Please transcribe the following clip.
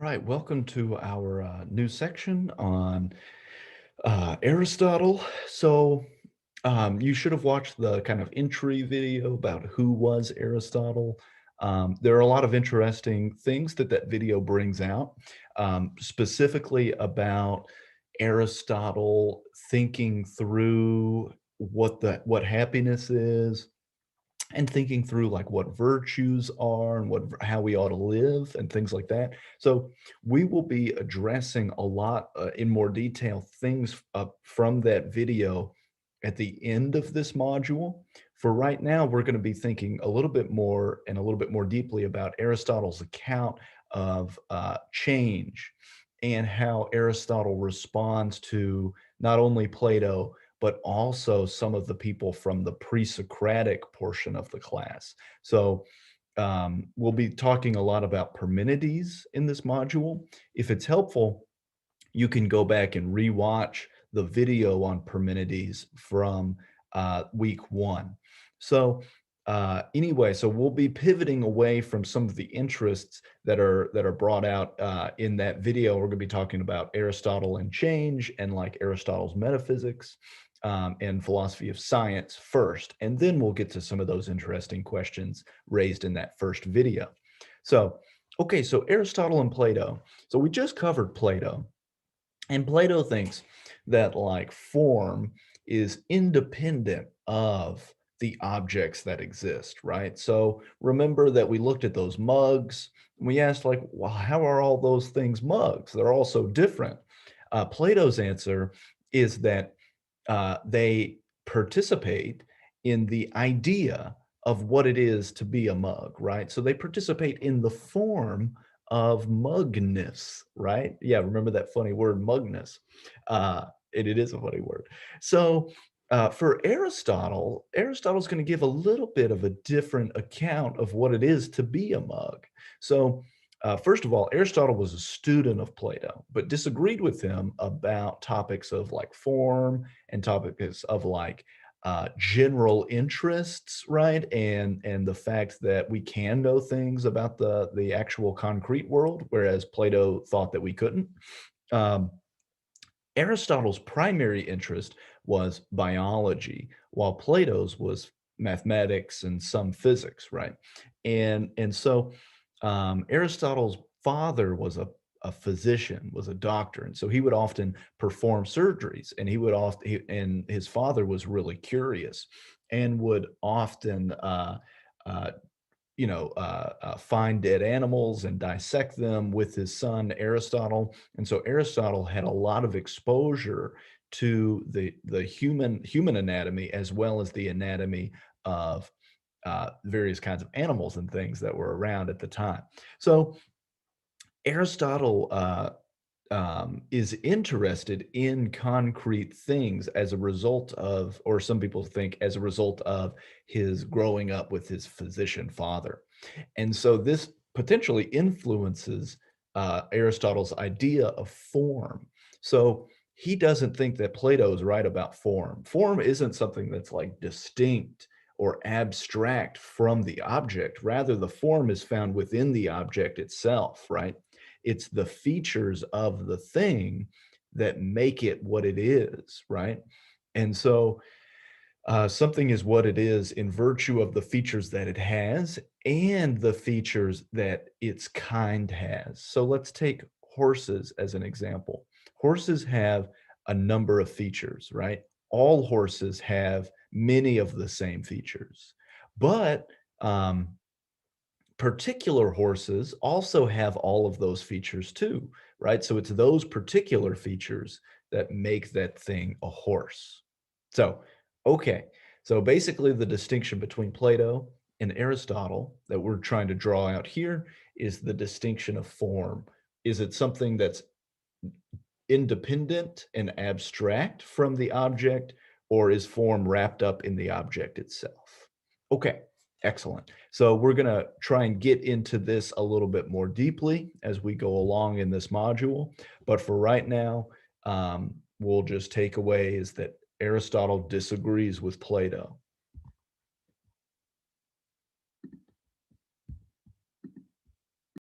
Right, welcome to our new section on Aristotle. You should have watched the kind of entry video about who was Aristotle. There are a lot of interesting things that video brings out, specifically about Aristotle thinking through what happiness is, and thinking through like what virtues are and how we ought to live and things like that. So we will be addressing a lot in more detail things from that video at the end of this module. For right now, we're going to be thinking a little bit more and a little bit more deeply about Aristotle's account of change and how Aristotle responds to not only Plato but also some of the people from the pre-Socratic portion of the class. So we'll be talking a lot about Parmenides in this module. If it's helpful, you can go back and rewatch the video on Parmenides from week one. So anyway, so we'll be pivoting away from some of the interests that are brought out in that video. We're going to be talking about Aristotle and change and like Aristotle's metaphysics and philosophy of science first, and then we'll get to some of those interesting questions raised in that first video. So, okay, so Aristotle and Plato. So we just covered Plato. And Plato thinks that like form is independent of the objects that exist, right? So remember that we looked at those mugs. We asked like, well, how are all those things mugs? They're all so different. Plato's answer is that they participate in the idea of what it is to be a mug, right? So they participate in the form of mugness, right? Yeah, remember that funny word mugness. It is a funny word. So for Aristotle, Aristotle's going to give a little bit of a different account of what it is to be a mug. So first of all, Aristotle was a student of Plato, but disagreed with him about topics of like form and topics of like general interests, right? And the fact that we can know things about the actual concrete world, whereas Plato thought that we couldn't. Um, Aristotle's primary interest was biology, while Plato's was mathematics and some physics, right? And so Aristotle's father was a physician, was a doctor, and so he would often perform surgeries, and and his father was really curious and would often uh, find dead animals and dissect them with his son Aristotle. And so Aristotle had a lot of exposure to the human anatomy as well as the anatomy of various kinds of animals and things that were around at the time. So Aristotle is interested in concrete things as a result of, or some people think as a result of his growing up with his physician father. And so this potentially influences Aristotle's idea of form. So he doesn't think that Plato is right about form. Form isn't something that's like distinct or abstract from the object. Rather, the form is found within the object itself, right? It's the features of the thing that make it what it is, right? And so something is what it is in virtue of the features that it has and the features that its kind has. So let's take horses as an example. Horses have a number of features, right? All horses have many of the same features, but particular horses also have all of those features too, right? So it's those particular features that make that thing a horse. So, okay. So basically the distinction between Plato and Aristotle that we're trying to draw out here is the distinction of form. Is it something that's independent and abstract from the object, or is form wrapped up in the object itself? Okay, excellent. So we're going to try and get into this a little bit more deeply as we go along in this module. But for right now, we'll just take away is that Aristotle disagrees with Plato.